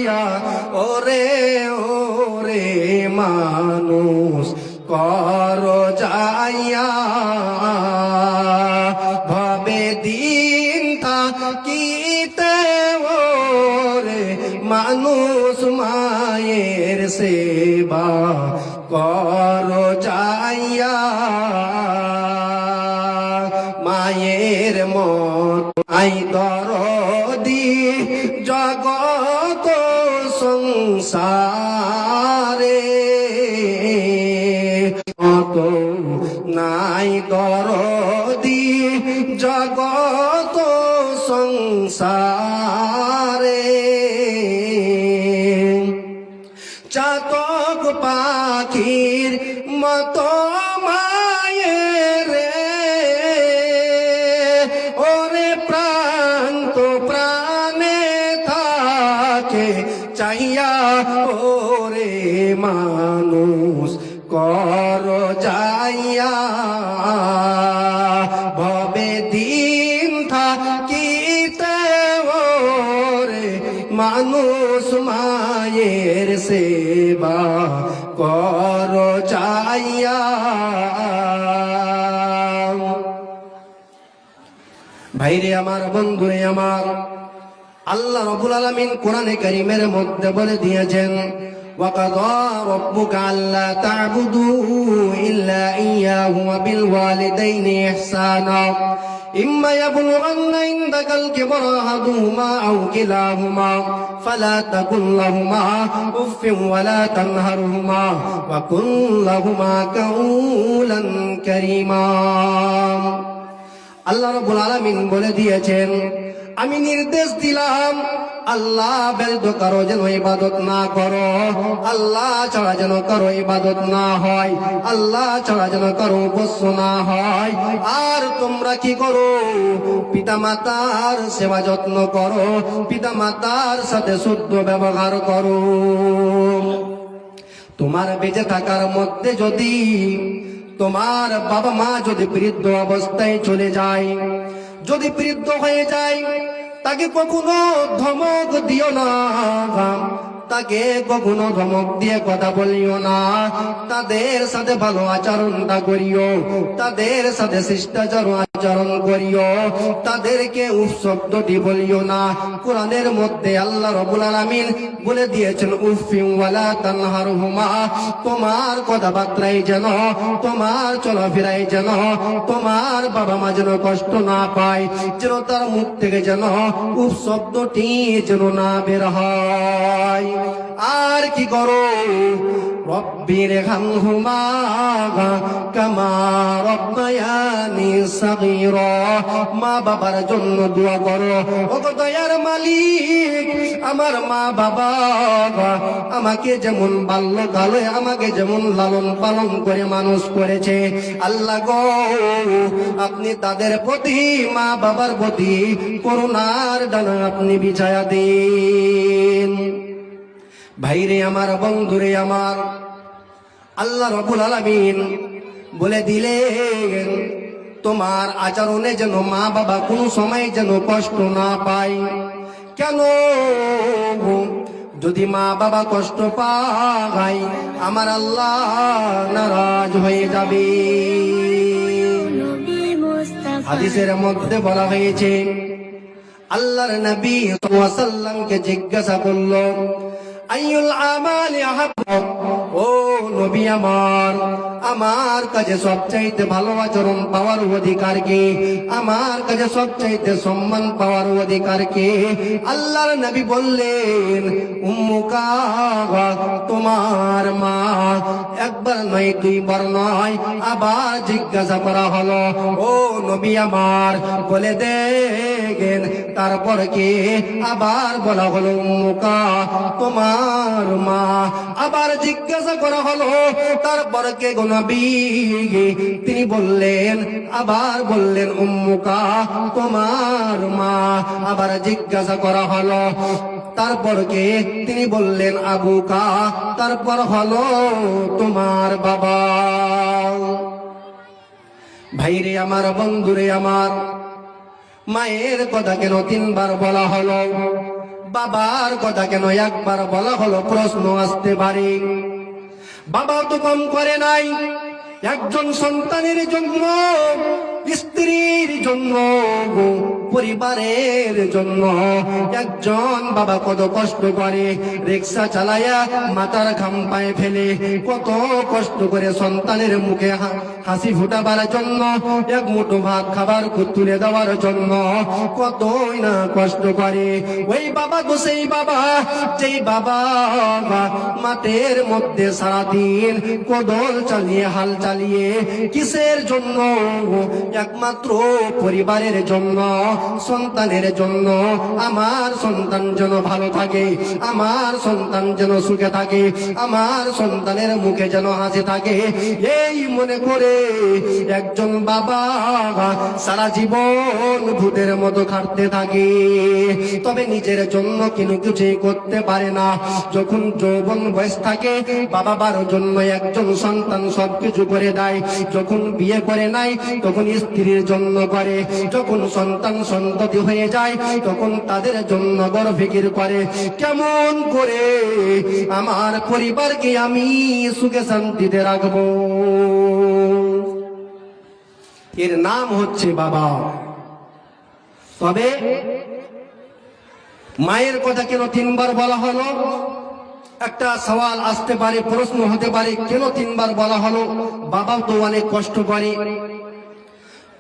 দিয়া ওরে ওরে মানুষ কর যাইয়া ভাবে দিন থাকিতে ওরে মানুষ মায়ের সেবা কর যাইয়া মায়ের মত আই দরদি জগত সংসারে অত নাই দরদি জগত সংসারে চাতক পাখির মতো মায়ের ওরে প্রাণ তো প্রাণে থাকে চাইয়া ওরে মানুষ কর যাইয়া ভবে দিন থাকিতে ওরে মানুষ মায়ের সেবা কর যাইয়া। ভাইরে আমার, বন্ধুরে আমার, আল্লাহ রাব্বুল আলামিন কোরআনে কারীমের মধ্যে বলে দিয়েছেন وَقَضَى رَبُّكَ أَلَّا تَعْبُدُوا إِلَّا إِيَّاهُ وَبِالْوَالِدَيْنِ إِحْسَانًا إِمَّا يَبْلُغَنَّ عِندَكَ الْكِبَرَ أَحَدُهُمَا أَوْ كِلَاهُمَا فَلَا تَقُل لَّهُمَا أُفٍّ وَلَا تَنْهَرْهُمَا وَقُل لَّهُمَا قَوْلًا كَرِيمًا। আল্লাহ রাব্বুল আলামিন বলে দিয়েছেন, আমি নির্দেশ দিলাম আল্লাহ ব্যতীত কারো যেন ইবাদত না করো, আল্লাহ ছাড়া যেন কারো ইবাদত না হয়, আল্লাহ ছাড়া যেন কারো উপাস্য না হয়। আর তোমরা কি করো? পিতামাতার সেবা যত্ন করো, পিতামাতার সাথে শুদ্ধ ব্যবহার করো। তোমার বেঁচে থাকার মধ্যে যদি তোমার বাবা মা যদি বৃদ্ধ অবস্থায় চলে যায়, যদি বৃদ্ধ হয়ে যায়, তাকে কখনো ধমক দিও না, তাকে কখনো ধমক দিয়ে কথা বলিও না। তাদের সাথে ভালো আচরণটা করিও, তাদের সাথে শিষ্টাচার আচরণ করিও, তাদেরকে উফ শব্দটি বলিও না। কোরআনের মধ্যে আল্লাহ রাব্বুল আলামিন বলে দিয়েছেন উফিন ওয়ালা তানহারহুমা, তোমার কথাবার্তায় যেন, তোমার চলাফেরায় যেন তোমার বাবা মা যেন কষ্ট না পায়, যেন তার মুখ থেকে যেন উফ শব্দটি যেন না বের হয়। আর কি করো? রব্বির হামহুমা কামা রব্বায়ানি সাগীরা, মা বাবার জন্য দোয়া করো। ও দয়ার মালিক, আমার মা বাবা আমাকে যেমন বাল্যকালে আমাকে যেমন লালন পালন করে মানুষ করেছে, আল্লাহ গো আপনি তাদের প্রতি, মা বাবার প্রতি করুণার ডানা আপনি বিছায়া দিন। ভাইরে আমার, বন্ধুরে আমার, আল্লাহ রাব্বুল আলামিন বলে দিলেন তোমার আচরণে যেন মা বাবা কোনো সময় যেন কষ্ট না পায়। কেন? যদি মা বাবা কষ্ট পায় আমার আল্লাহ নারাজ হয়ে যাবে। হাদিসের মধ্যে বলা হয়েছে আল্লাহর নবী সাল্লাল্লাহু আলাইহি ওয়াসাল্লামকে জিজ্ঞাসা করলো আইয়ুল আমালি আহাব্বু, ও নবী আমার, আমার কাছে সবচাইতে ভালো আচরণ পাওয়ার অধিকার কে? আমার কাছে সবচাইতে সম্মান পাওয়ার অধিকার কে? আল্লাহর নবী বললেন উম্মুকা, তোমার মা। একবার নয়, দুইবার নয়, আবার জিজ্ঞাসা করা হলো ও নবী আমার বলে দেখেন তারপর কে? আবার বলা হলো উম্মুকা, তোমার মা। আবার জিজ্ঞাসা করা হলো তারপর কে গো নবী? তিনি বললেন, আবার বললেন উম্মুকা, তোমার মা। আবার জিজ্ঞাসা করা হলো তারপর কে? তিনি বললেন আবুকা, তারপর হলো তোমার বাবা। ভাইরে আমার, বন্ধুরে আমার, মায়ের কথা কেন তিনবার বলা হলো? বাবার কথা কেন একবার বলা হলো প্রশ্ন আসতে পারে। বাবা তো কম করে নাই, একজন সন্তানের জন্য, স্ত্রীর জন্য, পরিবারের জন্য একজন বাবা কত কষ্ট করে, রিক্সা চালায়া মাথার ঘাম পায়ে ফেলে কত কষ্ট করে সন্তানের মুখে হাসি ফুটাবার জন্য, এক মুঠো ভাত খাবার তুলে দেওয়ার জন্য কতই না কষ্ট করে। ওই বাবা তো সেই বাবা, যেই বাবা মাঠের মধ্যে সারাদিন কোদল চালিয়ে হাল চালিয়ে কিসের জন্য? একমাত্র পরিবারের জন্য, সন্তানের জন্য। আমার সন্তান যেন ভালো থাকে, আমার সন্তান যেন সুখে থাকে, আমার সন্তানের মুখে যেন হাসি থাকে, এই মনে করে একজন বাবা সারা জীবন ভূতের মতো খাটতে থাকে। তবে নিজের জন্য কোনো কিছুই করতে পারে না। যখন যৌবন বয়স থাকে, বাবা বাবার জন্য একজন সন্তান সবকিছু করে দেয়। যখন বিয়ে করে নাই, তখন স্ত্রীর জন্য করে। যখন সন্তান সন্ততি হয়ে যায়, তখন তাদের জন্য বড় ফিকির করে, কেমন করে আমার পরিবারকে আমি সুখে শান্তিতে রাখবো। এর নাম হচ্ছে বাবা। তবে মায়ের কথা কেন তিনবার বলা হলো? একটা সওয়াল আসতে পারে, প্রশ্ন হতে পারে, কেন তিনবার বলা হলো? বাবাও তো অনেক কষ্ট করে।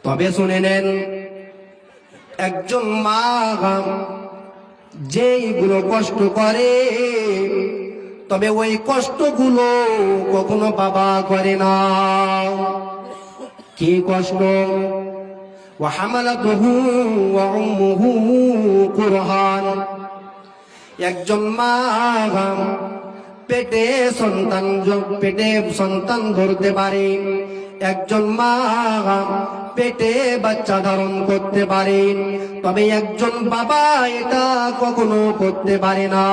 তবে শুনে নেন, একজন মা যেইগুলো কষ্ট করে, তবে ওই কষ্টগুলো কখনো বাবা করে না। কি কষ্ট? ওয়াহামালাতুহু ওয়া উম্মুহু কুরহান। একজন মা পেটে সন্তান ধরতে পারে, একজন মা পেটে বাচ্চা ধারণ করতে পারে, তবে একজন বাবা এটা কখনো করতে পারে না।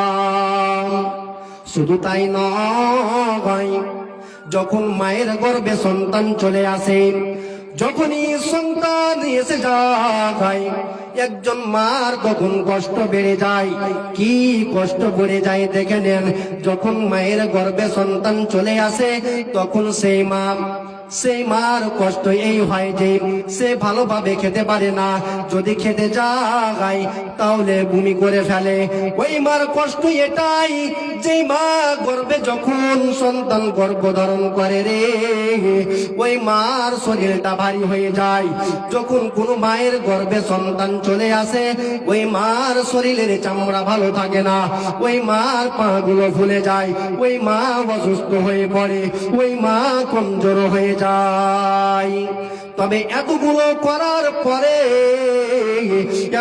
শুধু তাই নয়, যখন মায়ের গর্ভে সন্তান চলে আসে, যখনই সন্তান এসে যায়, একজন মার তখন কষ্ট বেড়ে যায়। কি কষ্ট বেড়ে যায় দেখে নেন। যখন মায়ের গর্ভে সন্তান চলে আসে, তখন সেই মার কষ্ট এই হয় যে সে ভালোভাবে খেতে পারে না। যদি খেতে যায় তাহলে বমি করে ফেলে। ওই মার কষ্ট এটাই, যে মা গর্ভে যখন সন্তান গর্ভধারণ করে রে, ওই মার শরীরটা ভারী হয়ে যায়। যখন কোনো মায়ের গর্ভে সন্তান চলে আসে, ওই মার শরীরের চামড়া ভালো থাকে না, ওই মার পাগুলো ফুলে যায়, ওই মা অসুস্থ হয়ে পড়ে, ওই মা কমজোর হয়ে যায়। তবে এতগুলো করার পরে,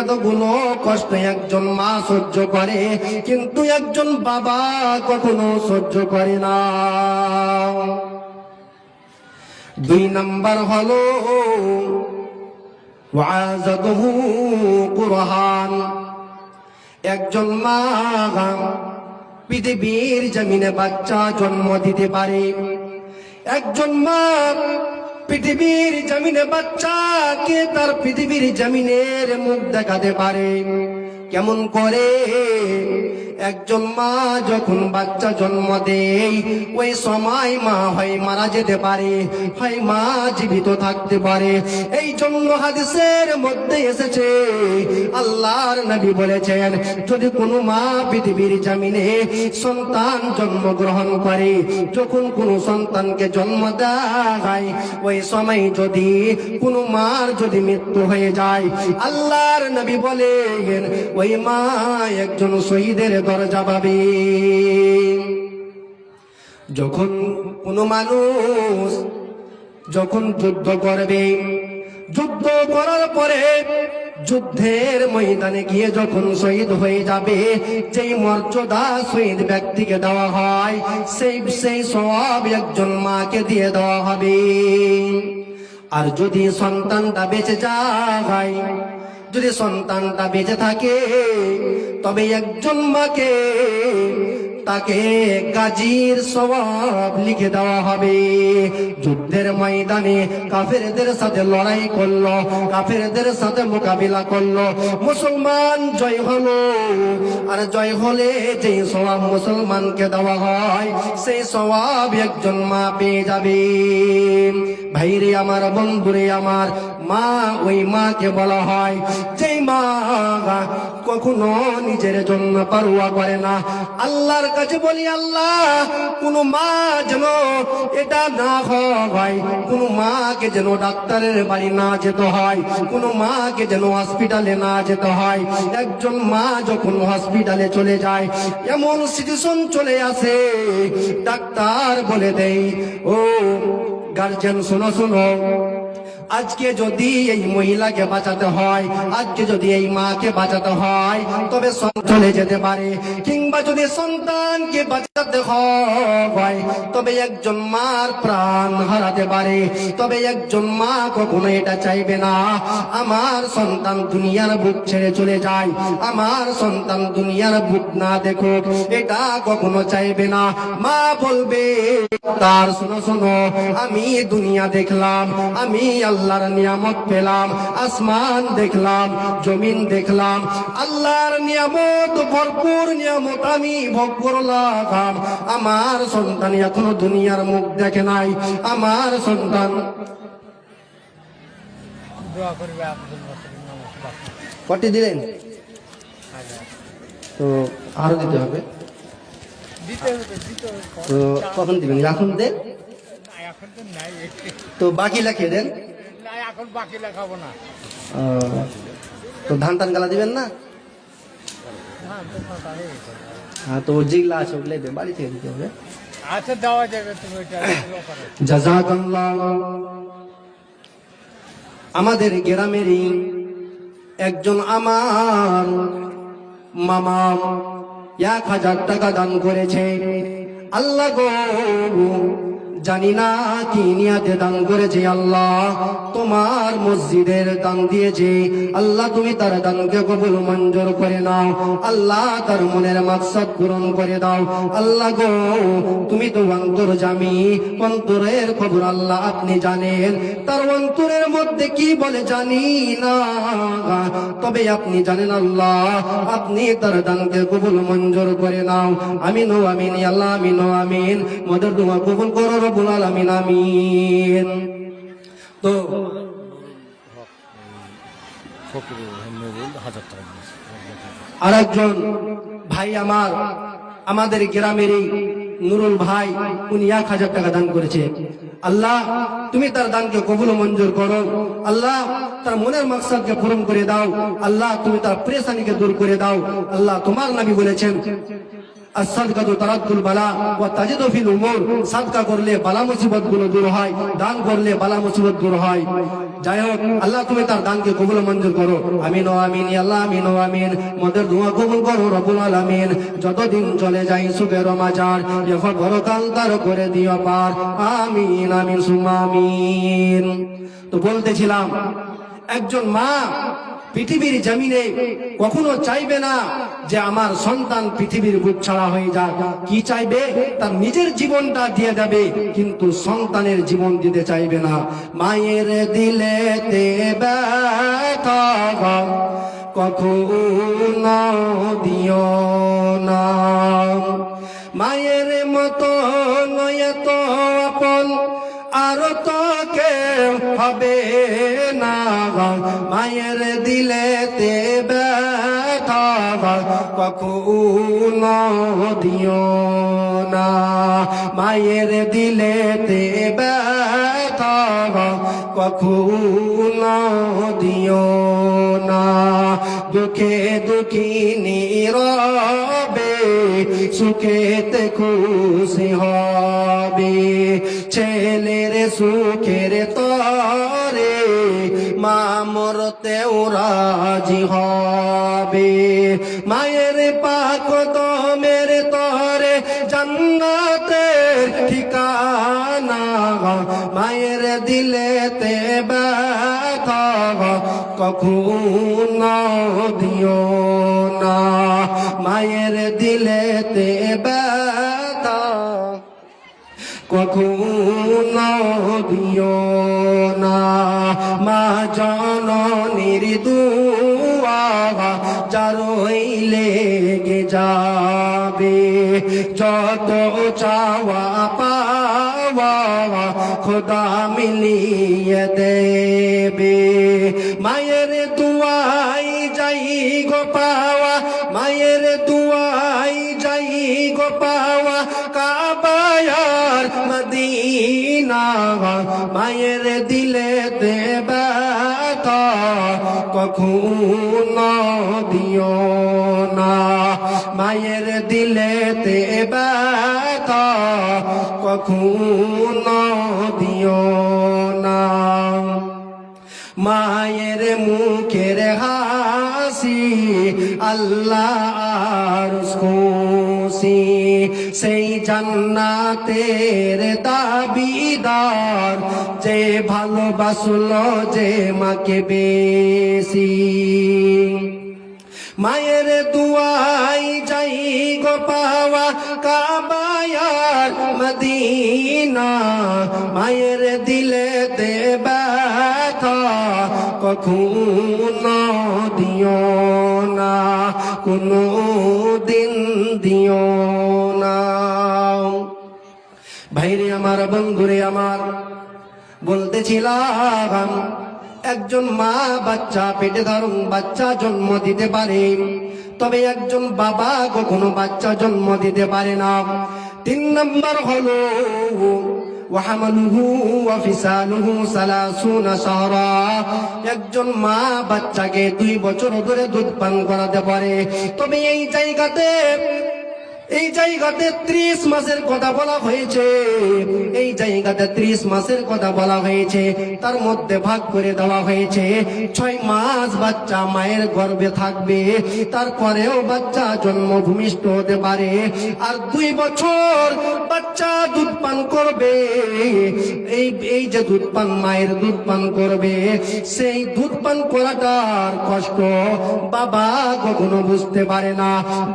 এতগুলো কষ্ট একজন মা সহ্য করে, কিন্তু একজন বাবা কখনো সহ্য করে না। 2 নাম্বার হলো ওয়াজাতুহু কুরহান। একজন মা পৃথিবীর জমিনে বাচ্চা জন্ম দিতে পারে, একজন মা পৃথিবীর জমিনে বাচ্চাকে তার পৃথিবীর জমিনের মুখ দেখাতে পারে। কেমন করে? একজন মা যখন বাচ্চা জন্ম দেয়, ওই সময় মা হয় মারা যেতে পারে, হয় মা জীবিত থাকতে পারে। এই জন্য হাদিসের মধ্যে এসেছে, আল্লাহর নবী বলেছেন, যদি কোনো মা পৃথিবীর জমিনে সন্তান জন্মগ্রহণ করে, যখন কোনো সন্তানকে জন্ম দেয়, ওই সময় যদি কোনো মার যদি মৃত্যু হয়ে যায়, আল্লাহর নবী বলেন ওই মা একজন শহীদের দরজা পাবে। যখন কোনো মানুষ যখন যুদ্ধ করবে, যুদ্ধ করার পরে যুদ্ধের ময়দানে গিয়ে যখন শহীদ হয়ে যাবে, যেই মর্যাদা শহীদ ব্যক্তিকে দেওয়া হয়, সেই সওয়াব একজন মাকে দিয়ে দেওয়া হবে। আর যদি সন্তানটা বেঁচে যায়, যদি সন্তানটা বেঁচে থাকে, তবে একজন মাকে তাকে গাজীর সওয়াব লিখে দেওয়া হবে। যুদ্ধের ময়দানে কাফেরদের সাথে লড়াই করলো, কাফেরদের সাথে মোকাবিলা করলো, মুসলমান জয় হলো। আর জয় হলে যে সওয়াব মুসলমানকে দেওয়া হয়, সেই সওয়াব একজন মা পেয়ে যাবে। ভাইরে আমার, বন্ধুরে আমার, মা ওই মাকে বলা হয় যেই মা কখনো নিজের জন্য পরোয়া করে না। আল্লাহর কাছে বলি, আল্লাহ কোন মা যেন এটা না হয়, কোন মাকে যেন ডাক্তারের বাড়ি না যেতে হয়, কোন মাকে যেন হসপিটালে না যেতে হয়। একজন মা যখন হসপিটালে চলে যায়, এমন সিচুয়েশন চলে আসে, ডাক্তার বলে দেয়, ও গার্জেন শোনো শোনো, আজকে যদি এই মহিলাকে বাঁচাতে হয়, আজকে যদি এই মাকে বাঁচাতে হয়, তবে চলে যেতে পারে, কিংবা যদি সন্তানকে বাঁচাতে হয়, তবে একজন মার প্রাণ হারাতে পারে। তবে একজন মা কখনো এটা চাইবে না আমার সন্তান দুনিয়ার বুক ছেড়ে চলে যায়, আমার সন্তান দুনিয়ার বুক না দেখুক, এটা কখনো চাইবে না। মা বলবে, তার শোনো শোনো, আমি দুনিয়া দেখলাম, আমি আল্লাহর নিয়ামত পেলাম, আসমান দেখলাম, জমিন দেখলাম, আল্লাহর নিয়ামত, ভরপুর নিয়ামত আমি ভোগ করলাম। আমার সন্তান এখনো দুনিয়ার মুখ দেখে নাই, আমার সন্তান। কটি দিলেন? তো আরো দিতে হবে। তো কখন দিবেন? এখন দেন। তো বাকি লেখে দেন। এখন বাকি লেখাবো না। তো ধান টান গালা দিবেন না? হ্যাঁ, তো যেগুলা আছে ওগুলাই দেন, বাড়ি থেকে দিতে হবে। আচ্ছা, দেওয়া যাবে। তুমি ওইটা জাযাকাল্লাহ। আমাদের গ্রামেরই একজন আমার মামা 1000 টাকা দান করেছে। আল্লাহ গো, জানি না কি নিয়াতে দান করেছে, আল্লাহ তোমার মসজিদের দান দিয়েছে, আল্লাহ তুমি তার দানকে কবুল মঞ্জুর করে নাও, আল্লাহ তার মনের মাকসাদ পূরণ করে দাও। আল্লাহ গো, তুমি তো অন্তর্যামী, অন্তরের খবর আল্লাহ আপনি জানেন, তার অন্তরের মধ্যে কি বলে জানি না, তবে আপনি জানেন আল্লাহ, আপনি তার দানকে কবুল মঞ্জুর করে নাও। আমিন ও আমিন, আল্লাহ আমিন ও আমিন। মদের দোয়া কবুল করো রব্বুল আলামিন, আমিন। তো আরেকজন ভাই আমার, আমাদের গ্রামেরই নুরুল ভাই, উনি 1000 টাকা দান করেছে। আল্লাহ তুমি তার দানকে কবুল মঞ্জুর করো, আল্লাহ তার মনের মাকসাদকে পূরণ করে দাও, আল্লাহ তুমি তার পেরেশানিকে দূর করে দাও। আল্লাহ তোমার নবী বলেছেন, as-sadaqatu taraddul bala wa tajidu fil umur, সাদকা করলে বালা মুসিবত গুলো দূর হয়, দান করলে বালা মুসিবত দূর হয়। যাই হোক, আল্লাহ তুমি তার দানকে কবুল মঞ্জুর করো। আমিন ও আমিন, আল্লাহ আমিন ও আমিন। মদের দোয়া কবুল করো রব্বুল আলামিন। যতদিন চলে যাই সুখের মাজার, এখন বড়কাল তার করে দিও পার। আমিন আমিন সুম্মা আমিন। তো বলতেছিলাম, একজন মা পৃথিবীর জমিনে কখনো চাইবে না যে আমার সন্তান পৃথিবীর বুক ছাড়া হয়ে যাক। কি চাইবে? তার নিজের জীবনটা দিয়ে দেবে, কিন্তু সন্তানের জীবন দিতে চাইবে না। মায়ের দিলেতে ব্যথা কখনো দিও না, মায়ের মতো নয় তো আপন আর তো কেউ হবে না। মায়ের দিলেতে ব্যথা কখনো দিও না, মায়ের দিলেতে ব্যথা কখনো দিও না। দুঃখে দুঃখিনী রবে, সুখেতে খুশি হবে। ছেলের সুখের তরে মা মরতেও রাজি হবে। মায়ের পাক দমের তরে জান্নাতের ঠিকানা, মায়ের দিলেতে ব্যথা কখনো দিও না, মায়ের দিলেতে ব্যথা কখনো দিও না, মা জননীর দুয়া যারই লেগে যাবে, যত চাওয়া পাওয়া খোদা মিলিয়ে দেবে। মায়ের দুয়াই যাই গো পাওয়া, মায়ের দুয়াই যাই গো পাওয়া, কাবায়ার মদিনা, মায়ের দিলে ব্যথা কখনো দিও না, মায়ের দিলে ব্যথা কখনো দিও না। মায়ের মুখের হাসি আল্লাহর খুশি, সেই জান্নাতের দাবিদার, যে ভালোবাসলো যে মাকে বেশি। মায়ের দুয়াই যাই গো পাওয়া, কাবায়ার মদিনা, মায়ের দিলে ব্যথা কখনো দিও না, কোনো দিন দিও না। ভাইরে আমার, বন্ধুরে আমার, বলতেছিলাম একজন মা বাচ্চা পেটে ধারণ বাচ্চা জন্ম দিতে পারে, তবে একজন বাবা কখনো বাচ্চা জন্ম দিতে পারে না। 3 নম্বর হলো ওয়াহামালুহু ওয়া ফিসালুহু 30 শাহরা, একজন মা বাচ্চাকে 2 বছর ধরে দুধ পান করাতে পারে, তবে এই জায়গাতে 30 মাসের কথা বলা হয়েছে, এই জায়গাতে 30 মাসের কথা বলা হয়েছে, তার মধ্যে ভাগ করে দেওয়া হয়েছে 6 মাস বাচ্চা মায়ের গর্ভে থাকবে, তারপরেও বাচ্চা জন্ম ভূমিষ্ঠ হতে পারে, আর 2 বছর বাচ্চা দুধ পান করবে। এই যে দুধ পান, মায়ের দুধ পান করবে, সেই দুধ পান করাটার কষ্ট বাবা কখনো বুঝতে পারে না,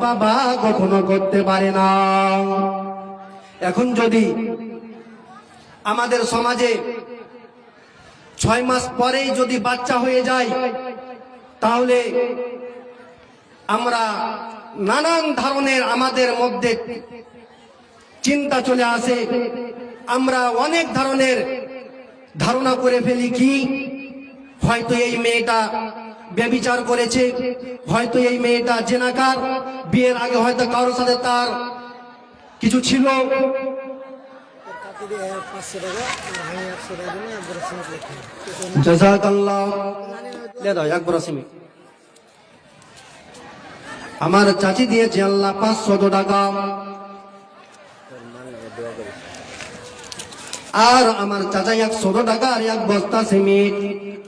বাবা কখনো করতে পারে না। এখন যদি আমাদের সমাজে 6 মাস পরেই যদি বাচ্চা হয়ে যায়, তাহলে আমরা নানান ধরনের আমাদের মধ্যে চিন্তা চলে আসে, আমরা অনেক ধরনের ধারণা করে ফেলি, কি হয়তো এই মেয়েটা ব্যভিচার করেছে, হয়তো এই মেয়েটা জেনাকার, বিয়ের আগে হয়তো কারোর সাথে তার কিছু ছিল। জাযাকাল্লাহ, লে দাও এক বরসিমি। আমার চাচি দিয়েছে আল্লাহ 500 টাকা, আর আমার চাচা 100 টাকা আর 1 বস্তা সিমেন্ট।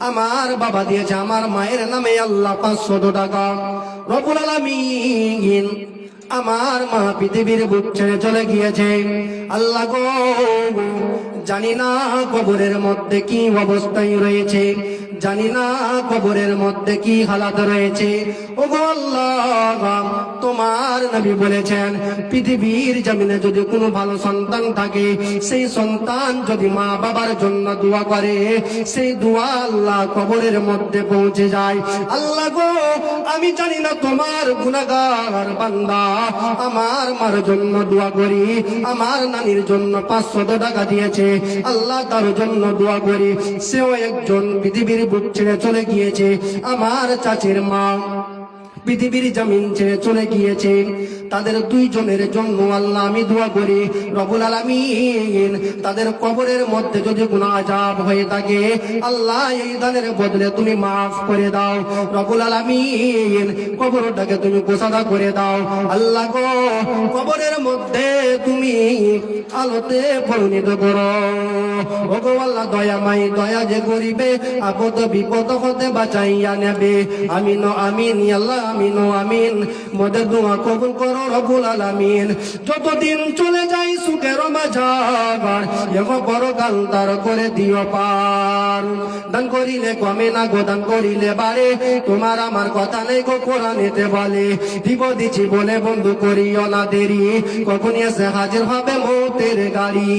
আমার বাবা দিয়েছে আমার মায়ের নামে আল্লাহ 500 টাকা। রব্বুল আলামিন, আমার মা পৃথিবীর বুক ছেড়ে চলে গিয়েছে। আল্লাহ গো, জানি না কবরের মধ্যে কি অবস্থায় রয়েছে, জানি না কবরের মধ্যে কি হালাত রয়েছে। ওগো আল্লাহ, তোমার নবী বলেছেন পৃথিবীর জমিনে যদি কোনো ভালো সন্তান থাকে, সেই সন্তান যদি মা বাবার জন্য দোয়া করে, সেই দোয়া আল্লাহ কবরের মধ্যে পৌঁছে যায়। আল্লাহ গো, আমি জানি না তোমার গুনাহগার বান্দা আমার মার জন্য দোয়া করি, আমার নানির জন্য 500 টাকা দিয়েছে, আল্লাহ তার জন্য দোয়া করি, সেও একজন পৃথিবীর বুক ছেড়ে চলে গিয়েছে। আমার চাচির মা পৃথিবীর জমিন ছেড়ে চলে গিয়েছে, তাদের 2 জনের জন্য আল্লাহ আমি দোয়া করি, রব্বুল আলামিন তাদের কবরের মধ্যে যদি গুনাহ আযাব হয়ে থাকে, আল্লাহ এই দানের বদলে তুমি মাফ করে দাও। রব্বুল আলামিন কবরটাকে তুমি গোছাদা করে দাও। আল্লাহ গো, কবরের মধ্যে তুমি আলোতে পরিণত করো। ওগো আল্লাহ দয়াময়, দয়া যে করিবে, আপদ বিপদ হতে বাঁচাইয়া নেবে। আমিন আমিন আল্লাহ, আমিন আমিন। মোদের দোয়া কবুল করো রব্বুল আলামিন। যতদিন চলে যাই সুখের মাঝার, এগো বড় কান্তার করে দিও পার। দান করিলে কমে না গো, দান করিলে বাড়ে। তোমার আমার কথা নেই গো, কোরআনেতে বলে দিব দিচ্ছি বলে বন্ধু করিও না দেরি, কখন এসে হাজির হবে মৌতের গাড়ি।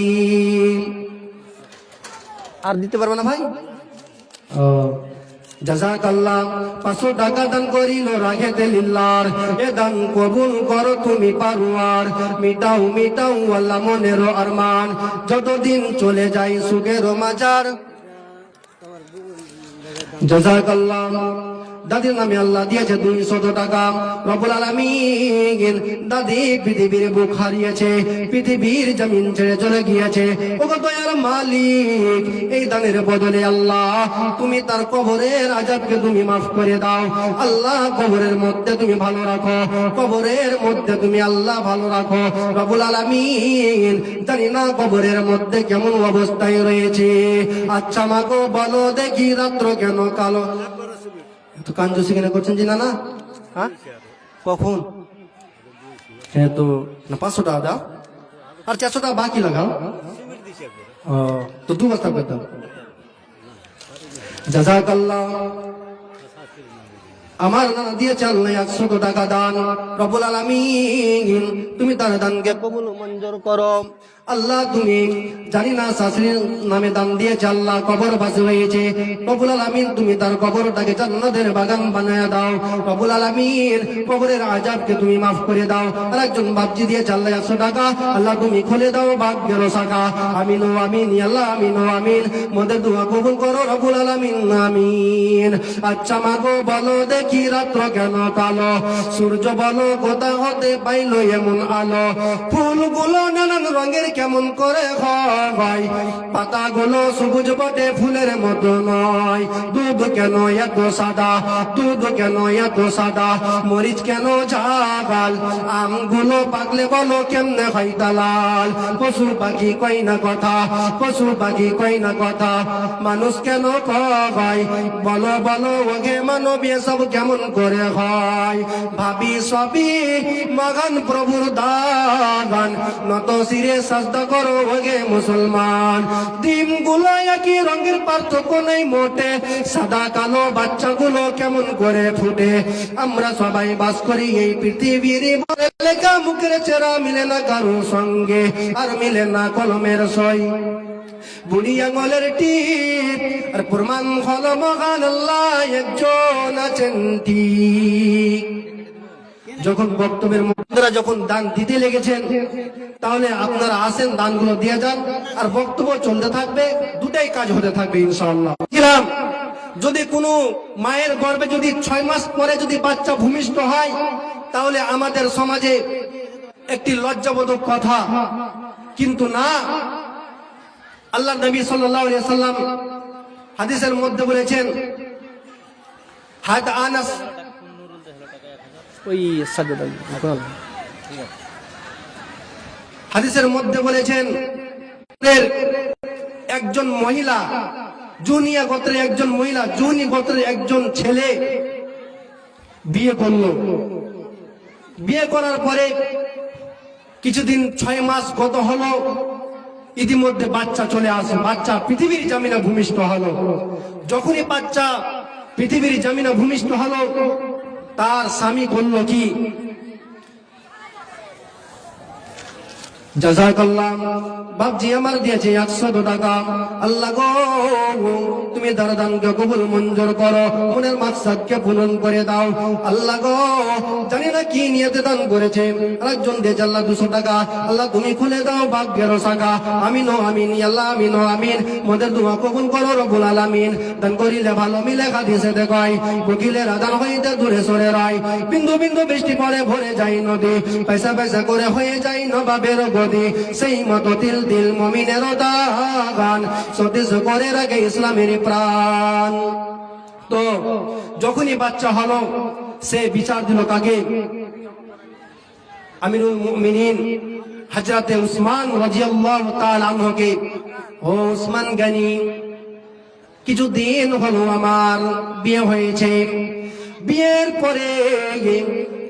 আর দিতে পারবো না ভাই? জাযাকাল্লাহ। 500 টাকা দান করিল রাখেতে লিল্লাহ, এ দান কবুল করো তুমি পারওয়ার। মিটাও মিটাও আল্লাহ মনের আরমান, যতদিন চলে যায় সুখের মাজার। জাযাকাল্লাহ। দাদির নামে আল্লাহ দিয়েছে 200 টাকা। রব্বুল আলামিন দাদি পৃথিবীর বুক হারিয়েছে, পৃথিবীর জমিন ছেড়ে চলে গিয়েছে। ওগো দয়ার মালিক, এই দানের বদলে আল্লাহ তুমি তার কবরের আযাবকে তুমি মাফ করে দাও। আল্লাহ কবরের মধ্যে তুমি ভালো রাখো, কবরের মধ্যে তুমি আল্লাহ ভালো রাখো। রব্বুল আলামিন জানি না কবরের মধ্যে কেমন অবস্থায় রয়েছে। আচ্ছা মাগো বলো দেখি রাত্র কেন কালো? তো কাঞ্জুসি কেন করছেন জি? না হ্যাঁ, কখন? হ্যাঁ তো না, 500 টাকা দাও আর 400 টাকা বাকি লাগাও। তো 2 বস্তা করে দাও। জাযাকাল্লাহ। আমার নানা দিয়েছে আল্লাহ 100 টাকা দান। রব্বুল আলামিন তুমি তার দানকে কবুল মঞ্জুর করো। আল্লাহ তুমি জানি না শাশুড়ির নামে দান দিয়েছে, আল্লাহ কবর বাসী হয়েছে। রব্বুল আলামিন তুমি তার কবরটাকে জান্নাতের বাগান বানায় দাও। রব্বুল আলামিন কবরের আযাবকে তুমি মাফ করে দাও। আর একজন বাপজি দিয়েছে আল্লাহ 100 টাকা, আল্লাহ তুমি খুলে দাও ভাগ্যের শাখা। আমিন ও আমিন, আল্লাহ আমিন ও আমিন। মোদের দোয়া কবুল করো রব্বুল আলামিন, আমিন। আচ্ছা মাগো বলো দেখি রাত্র কেন কালো? সূর্য বলো কোথা হতে পাইলো এমন আলো? ফুলগুলো নানান রঙের কেমন করে হয়, পাতাগুলো সবুজ বটে ফুলের মতো নয়। দুধ কেন এত সাদা, দুধ কেন এত সাদা? মরিচ কেন ঝাল? আমগুলো পাকলে বলো কেমনে হয় দালাল? পশু পাখি কই না কথা, পশু পাখি কই না কথা। মানুষ কেন কয় বলো বলো ওগে মানবী সব কেমন করে হয়? ভাবি সবই মহান প্রভুর দান, নত শিরে সাজদা করো ওগে মুসলমান। ডিমগুলো একই রঙের পার্থক্য নেই মোটে, সাদা কালো বাচ্চাগুলো কেমন করে ফুটে। আমরা সবাই বাস করি এই পৃথিবীর লেখা মুখের চেরা মিলে না কারোর সঙ্গে, আর মিলে না কলমের সই। বুড়ি আঙুলের টিপ আর প্রমাণ হলো মহান আল্লাহ একজন আছেন ঠিক। যখন বক্তব্যের মধ্যে যখন দান দিতে লেগেছেন, তাহলে আপনারা আসেন, দানগুলো দিয়ে যান, আর বক্তব্য চলতে থাকবে, দুটাই কাজ হতে থাকবে ইনশাআল্লাহ। যদি কোনো মায়ের গর্ভে যদি 6 মাস পরে যদি বাচ্চা ভূমিষ্ঠ হয়, তাহলে আমাদের সমাজে একটি লজ্জাবোধক কথা, কিন্তু না। আল্লাহ নবী সাল্লাল্লাহু আলাইহি সাল্লাম হাদিসের মধ্যে বলেছেন, হাদ আনাস ওই সাজদা হাদিসের মধ্যে বলেছেন, একজন মহিলা, জুনিয়া গোত্রের একজন মহিলা, জুনি গোত্রের একজন ছেলে বিয়ে করলো। বিয়ে করার পরে কিছুদিন 6 মাস গত হলো, ইতিমধ্যে বাচ্চা চলে আসে, বাচ্চা পৃথিবীর জমিনে ভূমিষ্ঠ হলো। যখনই বাচ্চা পৃথিবীর জমিনে ভূমিষ্ঠ হলো, তার স্বামী করলো কি? জাযাকাল্লাহ। বাপজি আমার দিয়েছে 100 টাকা। আল্লাহ গো তুমি দানকে কবুল মঞ্জুর করো, মনের মাকসাদকে পূরণ করে দাও। আল্লাহ গো জানি না কি নিয়তে দান করেছে, আরেকজন দিয়েছে আল্লাহ 200 টাকা। আল্লাহ তুমি খুলে দাও ভাগ্যের শাখা। আমিন ও আমিন, আল্লাহ আমিন ও আমিন। মোদের দোয়া কবুল করো রব্বুল আলামিন। দান করিলে ভালো মিলে হাদিসে দেখায়, কোকিলের আদান হইতে দূরে সরে রায়। বিন্দু বিন্দু বৃষ্টি পড়ে ভরে যায় নদী, পয়সা পয়সা করে হয়ে যায় নবাবের গদি। সেই মতো তিল তিল মুমিনের দান, সতেজ করে রাখে ইসলামের প্রাণ। তো যখনই বাচ্চা হলো, সে বিচার দিল কাকে? আমিরুল মুমিনিন হযরতে উসমান রাদিয়াল্লাহু তাআলা আনহুকে। ও উসমান গনি, কিছুদিন হলো আমার বিয়ে হয়েছে, বিয়ের পরে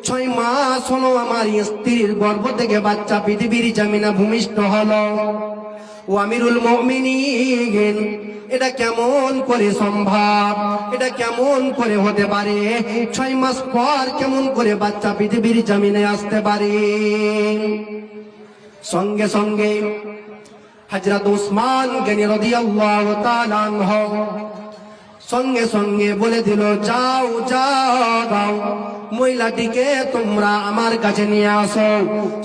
6 মাস হলো আমার স্ত্রীর গর্ভ থেকে বাচ্চা পৃথিবীর জমিনে ভূমিষ্ঠ হলো। ও আমিরুল মুমিনিন, এটা কেমন করে সম্ভব? এটা কেমন করে হতে পারে? 6 মাস পর কেমন করে বাচ্চা পৃথিবীর জমিনে আসতে পারে? সঙ্গে সঙ্গে হযরত উসমান গনি রাদিয়াল্লাহু তাআলা আনহু সঙ্গে সঙ্গে বলে দিল, যাও যাও, মহিলাটিকে তোমরা আমার কাছে নিয়ে আসো।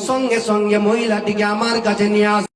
সঙ্গে সঙ্গে মহিলাটিকে আমার কাছে নিয়ে আসো।